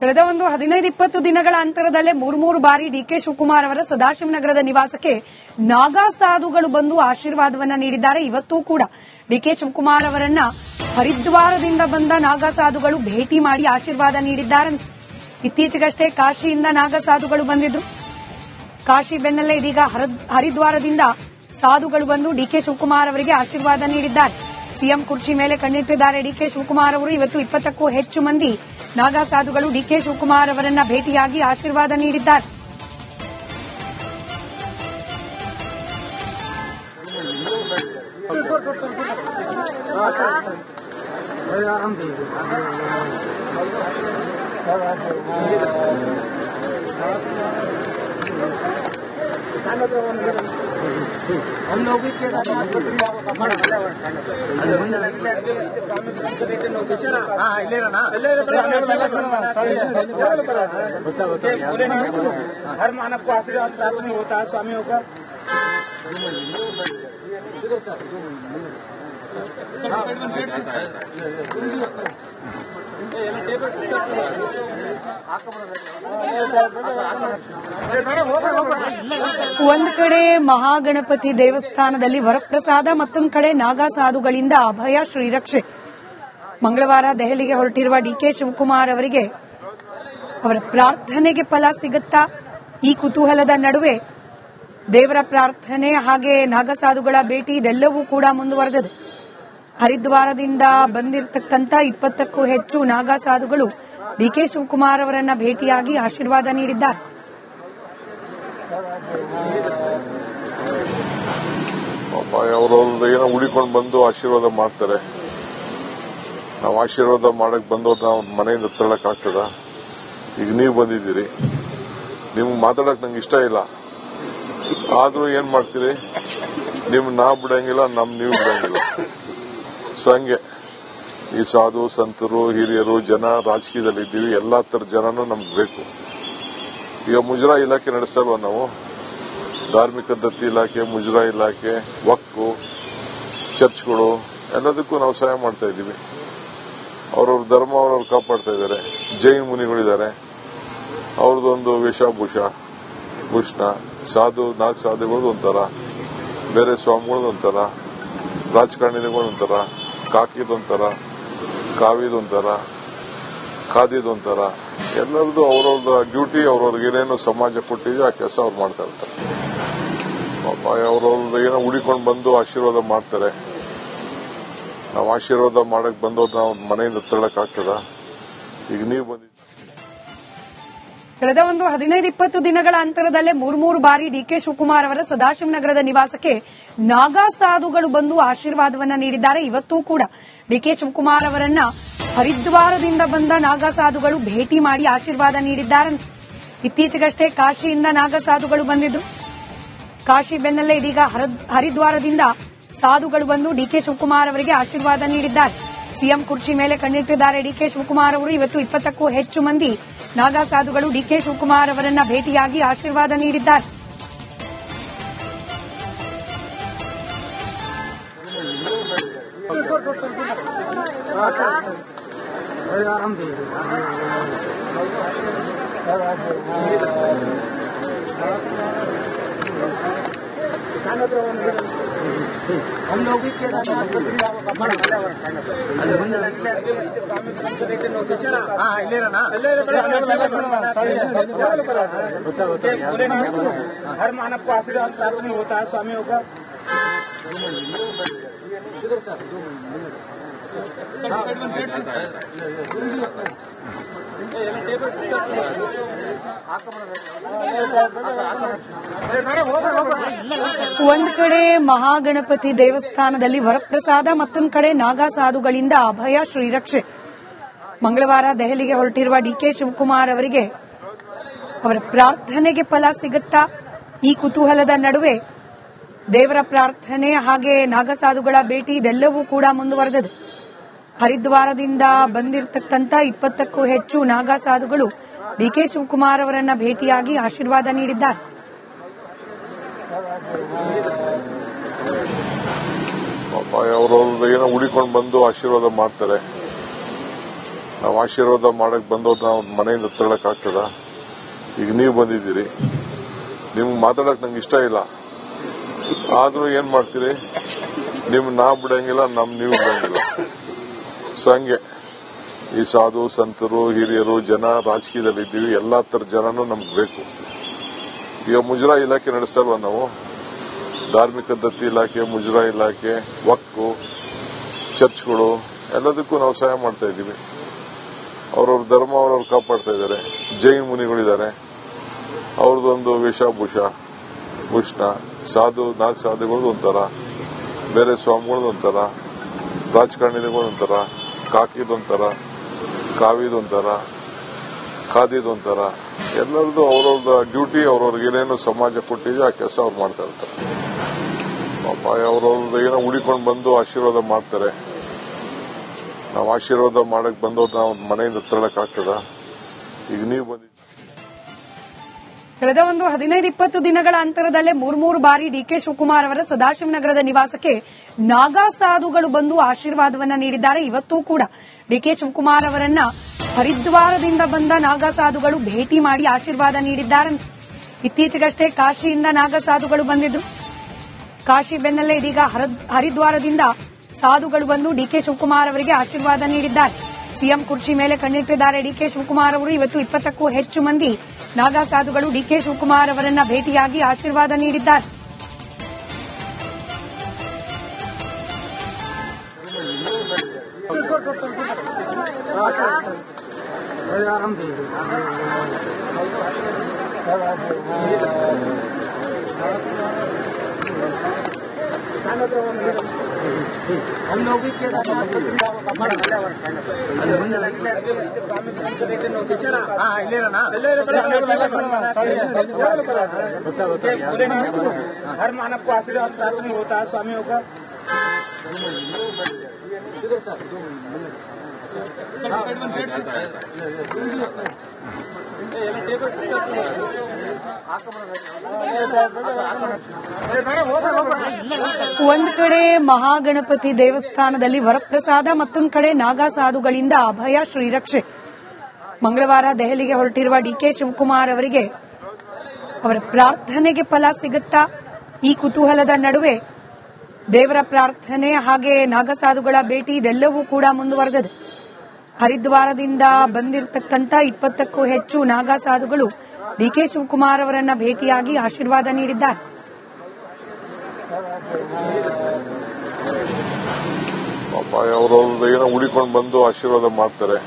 ಕಳೆದ 15-20 ದಿನಗಳ ಅಂತರದಲ್ಲೇ ಮೂರು ಬಾರಿ ಡಿಕೆ ಶಿವಕುಮಾರ್ ಅವರ ಸದಾಶಿವನಗರದ ನಿವಾಸಕ್ಕೆ ನಾಗಾ ಸಾಧುಗಳು ಬಂದು ಆಶೀರ್ವಾದವನ್ನ ನೀಡಿದ್ದಾರೆ. ಇವತ್ತೂ ಕೂಡ ಡಿಕೆ ಶಿವಕುಮಾರ್ ಅವರನ್ನ ಹರಿದ್ವಾರದಿಂದ ಬಂದ ನಾಗಾ ಸಾಧುಗಳು ಭೇಟಿ ಮಾಡಿ ಆಶೀರ್ವಾದ ನೀಡಿದ್ದಾರೆ. ಇತ್ತೀಚೆಗಷ್ಟೇ ಕಾಶಿಯಿಂದ ನಾಗಾ ಸಾಧುಗಳು ಬಂದಿದ್ರು. ಕಾಶಿ ಬೆನ್ನಲ್ಲೇ ಇದೀಗ ಹರಿದ್ವಾರದಿಂದ ಸಾಧುಗಳು ಬಂದು ಡಿಕೆ ಶಿವಕುಮಾರ್ ಅವರಿಗೆ ಆಶೀರ್ವಾದ ನೀಡಿದ್ದಾರೆ. ಸಿಎಂ ಕುರ್ಚಿ ಮೇಲೆ ಕಣ್ಣಿಟ್ಟಿದ್ದಾರೆ ಡಿಕೆ ಶಿವಕುಮಾರ್ ಅವರು. ಇವತ್ತು 20ಕ್ಕೂ ಹೆಚ್ಚು ಮಂದಿ ನಾಗಾ ಸಾಧುಗಳು ಡಿಕೆ ಶಿವಕುಮಾರ್ ಅವರನ್ನ ಭೇಟಿಯಾಗಿ ಆಶೀರ್ವಾದ ನೀಡಿದ್ದಾರೆ. हर मानव को आशीर्वाद प्राप्त नहीं होता है स्वामियों का. ಒಂದ್ ಕಡೆ ಮಹಾಗಣಪತಿ ದೇವಸ್ಥಾನದಲ್ಲಿ ವರಪ್ರಸಾದ, ಮತ್ತೊಂದು ಕಡೆ ನಾಗಾ ಸಾಧುಗಳಿಂದ ಅಭಯ ಶ್ರೀರಕ್ಷೆ. ಮಂಗಳವಾರ ದೆಹಲಿಗೆ ಹೊರಟಿರುವ ಡಿಕೆ ಶಿವಕುಮಾರ್ ಅವರಿಗೆ ಅವರ ಪ್ರಾರ್ಥನೆಗೆ ಫಲ ಸಿಗುತ್ತಾ? ಈ ಕುತೂಹಲದ ನಡುವೆ ದೇವರ ಪ್ರಾರ್ಥನೆ ಹಾಗೆ ನಾಗಾ ಸಾಧುಗಳ ಭೇಟಿ ಇದೆಲ್ಲವೂ ಕೂಡ ಮುಂದುವರೆದಿದೆ. ಹರಿದ್ವಾರದಿಂದ ಬಂದಿರತಕ್ಕಂತ 20ಕ್ಕೂ ಹೆಚ್ಚು ನಾಗಾ ಸಾಧುಗಳು ಡಿಕೆ ಶಿವಕುಮಾರ್ ಅವರನ್ನ ಭೇಟಿಯಾಗಿ ಆಶೀರ್ವಾದ ನೀಡಿದ್ದಾರೆ. ಅವ್ರವ್ರದ್ದು ಏನೋ ಉಳಿಕೊಂಡು ಬಂದು ಆಶೀರ್ವಾದ ಮಾಡ್ತಾರೆ. ನಾವು ಆಶೀರ್ವಾದ ಮಾಡಕ್ ಬಂದವ್ರು ನಾವು ಮನೆಯಿಂದ ತಳ್ಳಕ್ ಆಗ್ತದ? ಈಗ ನೀವು ಬಂದಿದ್ದೀರಿ, ನಿಮ್ಗೆ ಮಾತಾಡಕ್ ನಂಗೆ ಇಷ್ಟ ಇಲ್ಲ, ಆದ್ರೂ ಏನ್ ಮಾಡ್ತೀರಿ? ನಿಮ್ ನಾ ಬಿಡಂಗಿಲ್ಲ, ನೀವು ಬಿಡಂಗಿಲ್ಲ. ಸೊ ಹಂಗೆ ಈ ಸಾಧು ಸಂತರು ಹಿರಿಯರು ಜನ ರಾಜಕೀಯದಲ್ಲಿ ಇದ್ದೀವಿ, ಎಲ್ಲಾ ತರ ಜನನೂ ನಮ್ಗೆ ಬೇಕು. ಈಗ ಮುಜರಾ ಇಲಾಖೆ ನಡೆಸಲ್ವ ನಾವು? ಧಾರ್ಮಿಕ ದತ್ತಿ ಇಲಾಖೆ, ಮುಜರಾ ಇಲಾಖೆ, ವಕ್ಫು, ಚರ್ಚ್ಗಳು ಎಲ್ಲದಕ್ಕೂ ನಾವು ಸಹಾಯ ಮಾಡ್ತಾ ಇದ್ದೀವಿ. ಅವ್ರವ್ರ ಧರ್ಮ ಅವ್ರವ್ರು ಕಾಪಾಡ್ತಾ ಇದ್ದಾರೆ. ಜೈನ್ ಮುನಿಗಳಿದ್ದಾರೆ, ಅವ್ರದ್ದೊಂದು ವೇಷಭೂಷಣ ಸಾಧು ನಾಲ್ಕು ಸಾಧುಗಳದ್ದು ಒಂಥರ, ಬೇರೆ ಸ್ವಾಮಿಗಳದ್ದು ಒಂಥರ, ರಾಜಕಾರಣಿಗಳೊಂಥರ, ಕಾಕಿದೊಂಥರ, ಕಾವಿದೊಂಥರ, ಖಾದಿದೊಂಥರ, ಎಲ್ಲರದ್ದು ಅವ್ರವ್ರದ ಡ್ಯೂಟಿ, ಅವ್ರವ್ರಿಗೆ ಏನೇನು ಸಮಾಜ ಕೊಟ್ಟಿದೆ ಆ ಕೆಲಸ ಅವ್ರು ಮಾಡ್ತಾ ಇರ್ತಾರೆ. ಅವ್ರವ್ರದ್ದು ಏನೋ ಉಳಿಕೊಂಡು ಬಂದು ಆಶೀರ್ವಾದ ಮಾಡ್ತಾರೆ. ನಾವು ಆಶೀರ್ವಾದ ಮಾಡಕ್ ಬಂದವ್ರು ನಾವು ಮನೆಯಿಂದ ತಳ್ಳಕ್ ಆಗ್ತದ? ಈಗ ನೀವು ಬಂದಿದ್ದೀರಿ. ಕಳೆದ 15-20 ದಿನಗಳ ಅಂತರದಲ್ಲೇ ಮೂರು ಬಾರಿ ಡಿಕೆ ಶಿವಕುಮಾರ್ ಅವರ ಸದಾಶಿವನಗರದ ನಿವಾಸಕ್ಕೆ ನಾಗಾ ಸಾಧುಗಳು ಬಂದು ಆಶೀರ್ವಾದವನ್ನ ನೀಡಿದ್ದಾರೆ. ಇವತ್ತೂ ಕೂಡ ಡಿಕೆ ಶಿವಕುಮಾರ್ ಅವರನ್ನ ಹರಿದ್ವಾರದಿಂದ ಬಂದ ನಾಗಾ ಸಾಧುಗಳು ಭೇಟಿ ಮಾಡಿ ಆಶೀರ್ವಾದ ನೀಡಿದ್ದಾರೆ. ಇತ್ತೀಚೆಗಷ್ಟೇ ಕಾಶಿಯಿಂದ ನಾಗಾ ಸಾಧುಗಳು ಬಂದಿದ್ರು. ಕಾಶಿ ಬೆನ್ನಲ್ಲೇ ಇದೀಗ ಹರಿದ್ವಾರದಿಂದ ಸಾಧುಗಳು ಬಂದು ಡಿಕೆ ಶಿವಕುಮಾರ್ ಅವರಿಗೆ ಆಶೀರ್ವಾದ ನೀಡಿದ್ದಾರೆ. ಸಿಎಂ ಕುರ್ಚಿ ಮೇಲೆ ಕಣ್ಣಿಟ್ಟಿದ್ದಾರೆ ಡಿಕೆ ಶಿವಕುಮಾರ್ ಅವರು. ಇವತ್ತು 20ಕ್ಕೂ ಹೆಚ್ಚು ಮಂದಿ ನಾಗಾ ಸಾಧುಗಳು ಡಿಕೆ ಶಿವಕುಮಾರ್ ಅವರನ್ನ ಭೇಟಿಯಾಗಿ ಆಶೀರ್ವಾದ ನೀಡಿದ್ದಾರೆ. हम लोग भी हर मानव को आशीर्वाद प्राप्त नहीं होता है स्वामियों का. ಒಂದ್ ಕಡೆ ಮಹಾಗಣಪತಿ ದೇವಸ್ಥಾನದಲ್ಲಿ ವರಪ್ರಸಾದ, ಮತ್ತೊಂದು ಕಡೆ ನಾಗಾ ಸಾಧುಗಳಿಂದ ಅಭಯ ಶ್ರೀರಕ್ಷೆ. ಮಂಗಳವಾರ ದೆಹಲಿಗೆ ಹೊರಟಿರುವ ಡಿಕೆ ಶಿವಕುಮಾರ್ ಅವರಿಗೆ ಅವರ ಪ್ರಾರ್ಥನೆಗೆ ಫಲ ಸಿಗುತ್ತಾ? ಈ ಕುತೂಹಲದ ನಡುವೆ ದೇವರ ಪ್ರಾರ್ಥನೆ ಹಾಗೆ ನಾಗಾ ಸಾಧುಗಳ ಭೇಟಿ ಇದೆಲ್ಲವೂ ಕೂಡ ಮುಂದುವರೆದಿದೆ. ಹರಿದ್ವಾರದಿಂದ ಬಂದಿರತಕ್ಕಂತ 20ಕ್ಕೂ ಹೆಚ್ಚು ನಾಗಾ ಸಾಧುಗಳು ಡಿಕೆ ಶಿವಕುಮಾರ್ ಅವರನ್ನ ಭೇಟಿಯಾಗಿ ಆಶೀರ್ವಾದ ನೀಡಿದ್ದಾರೆ. ಅವ್ರವ್ರದ್ದು ಏನೋ ಉಳಿಕೊಂಡು ಬಂದು ಆಶೀರ್ವಾದ ಮಾಡ್ತಾರೆ. ನಾವು ಆಶೀರ್ವಾದ ಮಾಡಕ್ ಬಂದವ್ರು ನಾವು ಮನೆಯಿಂದ ತಗೊಳಕ್ ಆಗ್ತದ? ಈಗ ನೀವು ಬಂದಿದ್ದೀರಿ, ನಿಮ್ಗೆ ಮಾತಾಡಕ್ ನಂಗೆ ಇಷ್ಟ ಇಲ್ಲ, ಆದ್ರೂ ಏನ್ ಮಾಡ್ತೀರಿ? ನಾ ಬಿಡಂಗಿಲ್ಲ, ನೀವು ಬಿಡಂಗಿಲ್ಲ. ಸೊ ಹಂಗೆ ಈ ಸಾಧು ಸಂತರು ಹಿರಿಯರು ಜನ ರಾಜಕೀಯದಲ್ಲಿ ಇದ್ದೀವಿ, ಎಲ್ಲಾ ತರ ಜನನೂ ನಮ್ಗೆ ಬೇಕು. ಈಗ ಮುಜರಾ ಇಲಾಖೆ ನಡೆಸಲ್ವ ನಾವು? ಧಾರ್ಮಿಕ ದತ್ತಿ ಇಲಾಖೆ, ಮುಜರಾ ಇಲಾಖೆ, ವಕ್ಫು, ಚರ್ಚ್ಗಳು ಎಲ್ಲದಕ್ಕೂ ನಾವು ಸಹಾಯ ಮಾಡ್ತಾ ಇದ್ದೀವಿ. ಅವ್ರವ್ರ ಧರ್ಮ ಅವ್ರವ್ರು ಕಾಪಾಡ್ತಾ ಇದ್ದಾರೆ. ಜೈನ್ ಮುನಿಗಳಿದ್ದಾರೆ, ಅವ್ರದ್ದೊಂದು ವೇಷಭೂಷಣ ಸಾಧು, 4 ಸಾಧುಗಳದ್ದು ಒಂಥರ, ಬೇರೆ ಸ್ವಾಮಿಗಳದ್ದು ಒಂಥರ, ರಾಜಕಾರಣಿಗಳೊಂಥರ, ಕಾಕಿದೊಂಥರ, ಕಾವಿದೊಂಥರ, ಖಾದಿದೊಂಥರ, ಎಲ್ಲರದ್ದು ಅವ್ರವ್ರದ ಡ್ಯೂಟಿ, ಅವ್ರವ್ರಿಗೆ ಏನೇನು ಸಮಾಜ ಕೊಟ್ಟಿದೆ ಆ ಕೆಲಸ ಅವ್ರು ಮಾಡ್ತಾ ಇರ್ತಾರೆ. ಪಾಪ ಅವ್ರವ್ರದ್ದು ಏನೋ ಹುಡಿಕೊಂಡು ಬಂದು ಆಶೀರ್ವಾದ ಮಾಡ್ತಾರೆ. ನಾವು ಆಶೀರ್ವಾದ ಮಾಡಕ್ ಬಂದವ್ರು ನಾವು ಮನೆಯಿಂದ ತಗೊಳಕ್ ಆಗ್ತದ? ಈಗ ನೀವು ಬಂದಿದ್ದೀರಿ. ಕಳೆದ ಒಂದು 15-20 ದಿನಗಳ ಅಂತರದಲ್ಲೇ 3 ಬಾರಿ ಡಿಕೆ ಶಿವಕುಮಾರ್ ಅವರ ಸದಾಶಿವನಗರದ ನಿವಾಸಕ್ಕೆ ನಾಗಾ ಸಾಧುಗಳು ಬಂದು ಆಶೀರ್ವಾದವನ್ನ ನೀಡಿದ್ದಾರೆ. ಇವತ್ತೂ ಕೂಡ ಡಿಕೆ ಶಿವಕುಮಾರ್ ಅವರನ್ನ ಹರಿದ್ವಾರದಿಂದ ಬಂದ ನಾಗಾ ಸಾಧುಗಳು ಭೇಟಿ ಮಾಡಿ ಆಶೀರ್ವಾದ ನೀಡಿದ್ದಾರೆ. ಇತ್ತೀಚೆಗಷ್ಟೇ ಕಾಶಿಯಿಂದ ನಾಗಾ ಸಾಧುಗಳು ಬಂದಿದ್ರು. ಕಾಶಿ ಬೆನ್ನಲ್ಲೇ ಇದೀಗ ಹರಿದ್ವಾರದಿಂದ ಸಾಧುಗಳು ಬಂದು ಡಿಕೆ ಶಿವಕುಮಾರ್ ಅವರಿಗೆ ಆಶೀರ್ವಾದ ನೀಡಿದ್ದಾರೆ. ಸಿಎಂ ಕುರ್ಚಿ ಮೇಲೆ ಕಣ್ಣಿಟ್ಟಿದ್ದಾರೆ ಡಿಕೆ ಶಿವಕುಮಾರ್ ಅವರು. ಇವತ್ತು 20ಕ್ಕೂ ಹೆಚ್ಚು ಮಂದಿ ನಾಗಾ ಸಾಧುಗಳು ಡಿಕೆ ಶಿವಕುಮಾರ್ ಅವರನ್ನ ಭೇಟಿಯಾಗಿ ಆಶೀರ್ವಾದ ನೀಡಿದ್ದಾರೆ. हम लोग भी हर मानव को आशीर्वाद प्राप्त नहीं होता है स्वामियों का. ಒಂದ್ ಕಡೆ ಮಹಾಗಣಪತಿ ದೇವಸ್ಥಾನದಲ್ಲಿ ವರಪ್ರಸಾದ, ಮತ್ತೊಂದು ಕಡೆ ನಾಗಾ ಸಾಧುಗಳಿಂದ ಅಭಯ ಶ್ರೀರಕ್ಷೆ. ಮಂಗಳವಾರ ದೆಹಲಿಗೆ ಹೊರಟಿರುವ ಡಿಕೆ ಶಿವಕುಮಾರ್ ಅವರಿಗೆ ಅವರ ಪ್ರಾರ್ಥನೆಗೆ ಫಲ ಸಿಗುತ್ತಾ? ಈ ಕುತೂಹಲದ ನಡುವೆ ದೇವರ ಪ್ರಾರ್ಥನೆ ಹಾಗೆ ನಾಗಾ ಸಾಧುಗಳ ಭೇಟಿ ಇದೆಲ್ಲವೂ ಕೂಡ ಮುಂದುವರೆದಿದೆ. ಹರಿದ್ವಾರದಿಂದ ಬಂದಿರತಕ್ಕಂಥ 20ಕ್ಕೂ ಹೆಚ್ಚು ನಾಗಾ ಸಾಧುಗಳು ಡಿಕೆ ಶಿವಕುಮಾರ್ ಅವರನ್ನ ಭೇಟಿಯಾಗಿ ಆಶೀರ್ವಾದ ನೀಡಿದ್ದಾರೆ. ಪಾಪ ಅವ್ರವ್ರದ್ದು ಏನೋ ಹುಡಿಕೊಂಡು ಬಂದು ಆಶೀರ್ವಾದ ಮಾಡ್ತಾರೆ.